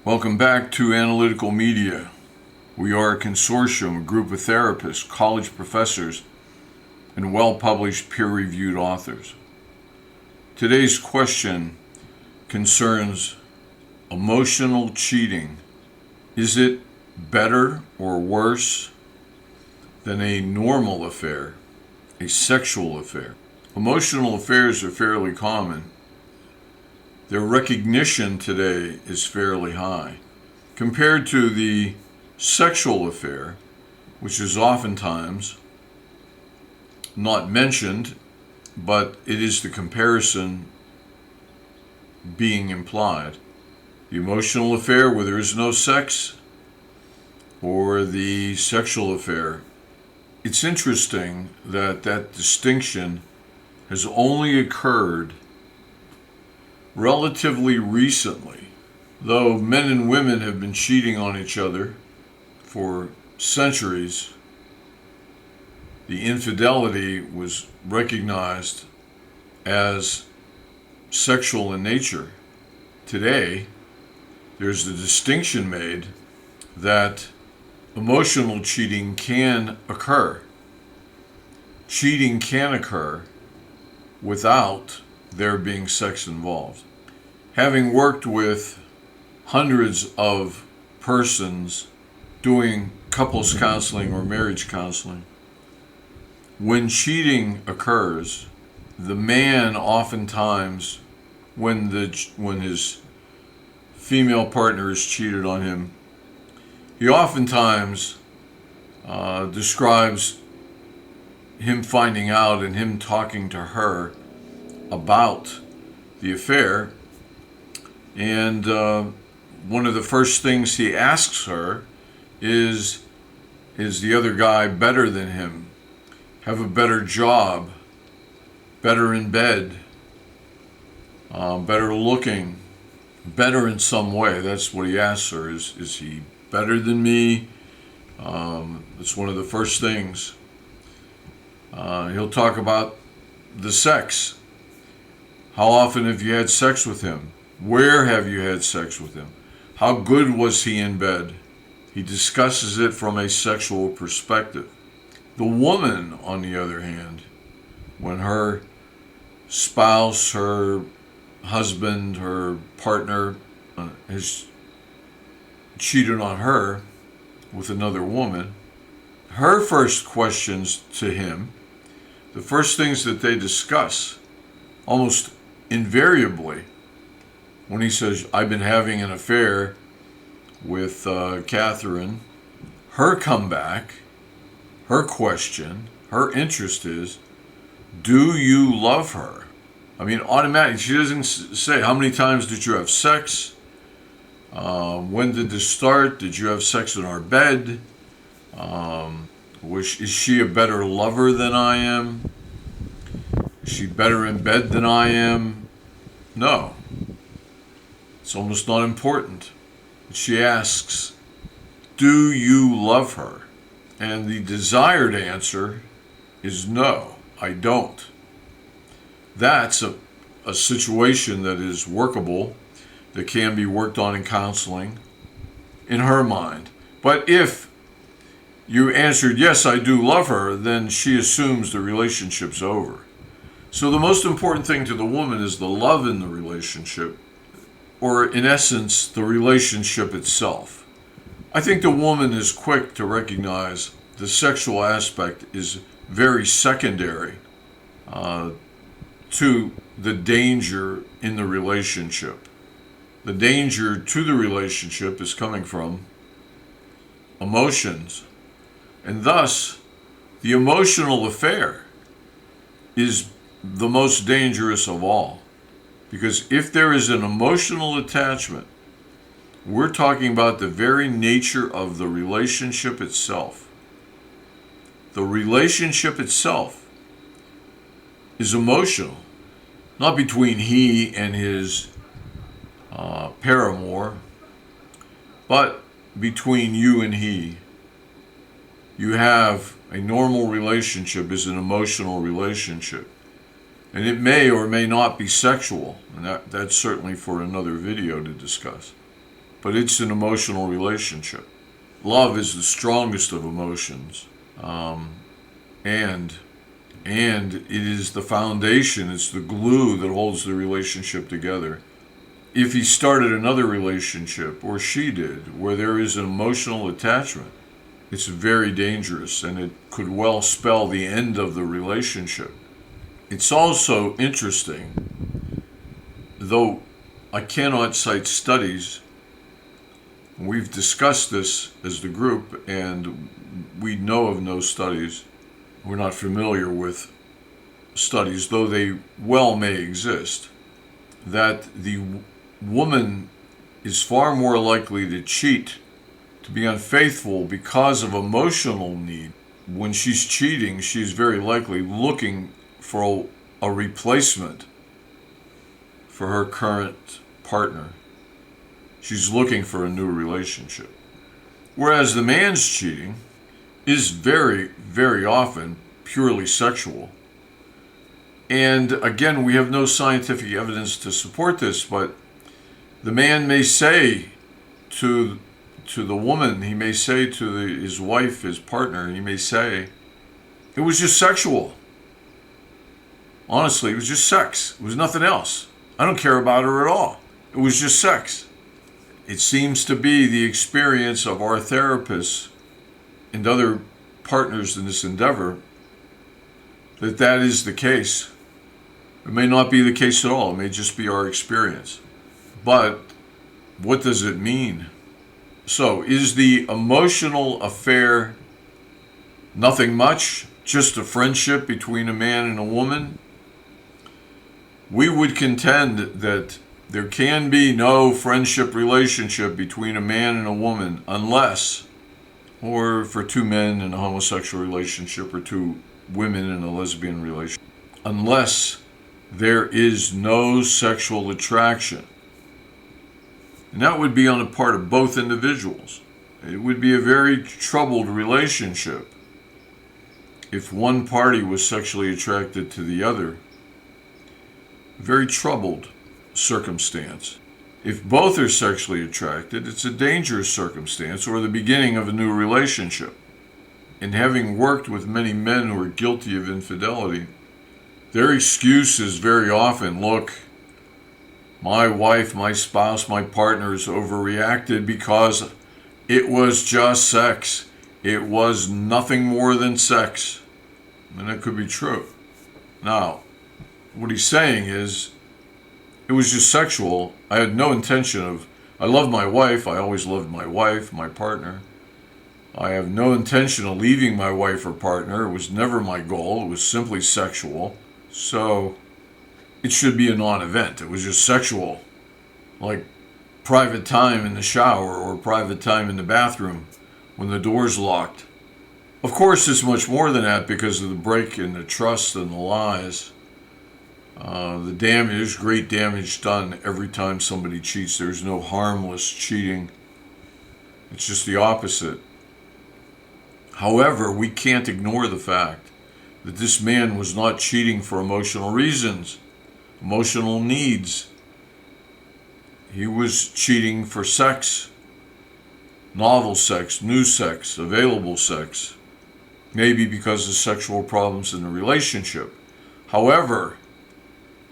Welcome back to Analytical Media. We are a consortium, a group of therapists, college professors, and well-published peer-reviewed authors. Today's question concerns emotional cheating. Is it better or worse than a normal affair, a sexual affair? Emotional affairs are fairly common. Their recognition today is fairly high compared to the sexual affair, which is oftentimes not mentioned, but it is the comparison being implied. The emotional affair where there is no sex, or the sexual affair. It's interesting that that distinction has only occurred relatively recently, though men and women have been cheating on each other for centuries. The infidelity was recognized as sexual in nature. Today, there's the distinction made that emotional cheating can occur. Cheating can occur without there being sex involved. Having worked with hundreds of persons doing couples counseling or marriage counseling, when cheating occurs, the man oftentimes, when his female partner is cheated on him, he oftentimes describes him finding out and him talking to her about the affair, and one of the first things he asks her is the other guy better than him? Have a better job, better in bed, better looking, better in some way? That's what he asks her. Is he better than me? That's one of the first things. He'll talk about the sex. How often have you had sex with him? Where have you had sex with him? How good was he in bed? He discusses it from a sexual perspective. The woman, on the other hand, when her spouse, her husband, her partner has cheated on her with another woman, her first questions to him, the first things that they discuss, almost invariably, when he says, I've been having an affair with Catherine, her comeback, her question, her interest is, do you love her? I mean, automatically, she doesn't say, how many times did you have sex? When did this start? Did you have sex in our bed? Is she a better lover than I am? Is she better in bed than I am? No. It's almost not important. She asks, do you love her? And the desired answer is no, I don't. That's a situation that is workable, that can be worked on in counseling, in her mind. But if you answered, yes, I do love her, then she assumes the relationship's over. So the most important thing to the woman is the love in the relationship, or in essence, the relationship itself. I think the woman is quick to recognize the sexual aspect is very secondary to the danger in the relationship. The danger to the relationship is coming from emotions, and thus the emotional affair is the most dangerous of all. Because if there is an emotional attachment, we're talking about the very nature of the relationship itself. The relationship itself is emotional, not between he and his paramour, but between you and he. You have a normal relationship is an emotional relationship. And it may or may not be sexual, and that's certainly for another video to discuss. but it's an emotional relationship. Love is the strongest of emotions, and it is the foundation. It's the glue that holds the relationship together. If he started another relationship, or she did, where there is an emotional attachment, it's very dangerous, and it could well spell the end of the relationship. It's also interesting, though I cannot cite studies. We've discussed this as the group, and we know of no studies. We're not familiar with studies, though they well may exist, that the woman is far more likely to cheat, to be unfaithful because of emotional need. When she's cheating, she's very likely looking for a replacement for her current partner. She's looking for a new relationship. Whereas the man's cheating is very, very often purely sexual. And again, we have no scientific evidence to support this, but the man may say to the woman, he may say to his wife, his partner, he may say, it was just sexual. Honestly, it was just sex. It was nothing else. I don't care about her at all. It was just sex. It seems to be the experience of our therapists and other partners in this endeavor that is the case. It may not be the case at all. It may just be our experience. But what does it mean? So, is the emotional affair nothing much? Just a friendship between a man and a woman? We would contend that there can be no friendship relationship between a man and a woman unless, or for two men in a homosexual relationship or two women in a lesbian relationship, unless there is no sexual attraction. And that would be on the part of both individuals. It would be a very troubled relationship if one party was sexually attracted to the other. Very troubled circumstance. If both are sexually attracted, it's a dangerous circumstance or the beginning of a new relationship. And having worked with many men who are guilty of infidelity, their excuse is very often, look, my wife, my spouse, my partner has overreacted because it was just sex. It was nothing more than sex. And that could be true. Now, what he's saying is, it was just sexual. I had no intention of, I love my wife. I always loved my wife, my partner. I have no intention of leaving my wife or partner. It was never my goal. It was simply sexual. So it should be a non-event. It was just sexual. Like private time in the shower or private time in the bathroom when the door's locked. Of course, it's much more than that because of the break in the trust and the lies. The damage, great damage done every time somebody cheats. There's no harmless cheating. It's just the opposite. However, we can't ignore the fact that this man was not cheating for emotional reasons, emotional needs. He was cheating for sex, novel sex, new sex, available sex, maybe because of sexual problems in the relationship. However,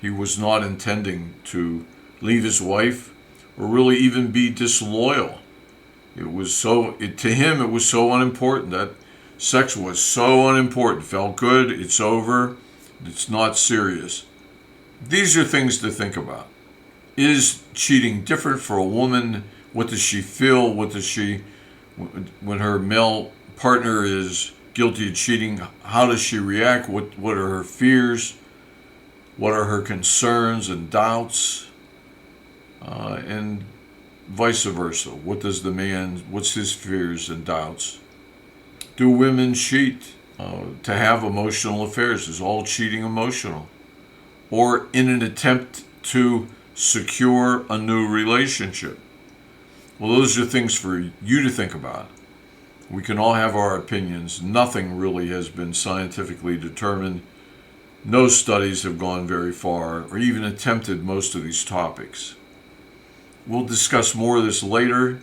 he was not intending to leave his wife or really even be disloyal. To him, it was so unimportant. That sex was so unimportant. Felt good, it's over, it's not serious. These are things to think about. Is cheating different for a woman? What does she feel? What does she, when her male partner is guilty of cheating, how does she react? What are her fears? What are her concerns and doubts? And vice versa. What's his fears and doubts? Do women cheat to have emotional affairs? Is all cheating emotional? Or in an attempt to secure a new relationship? Well, those are things for you to think about. We can all have our opinions. Nothing really has been scientifically determined. No studies have gone very far or even attempted most of these topics. we'll discuss more of this later.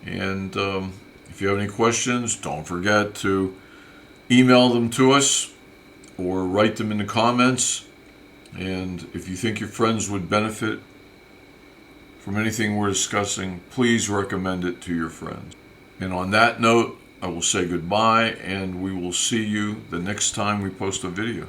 And if you have any questions, don't forget to email them to us or write them in the comments. And if you think your friends would benefit from anything we're discussing, please recommend it to your friends. And on that note, I will say goodbye, and we will see you the next time we post a video.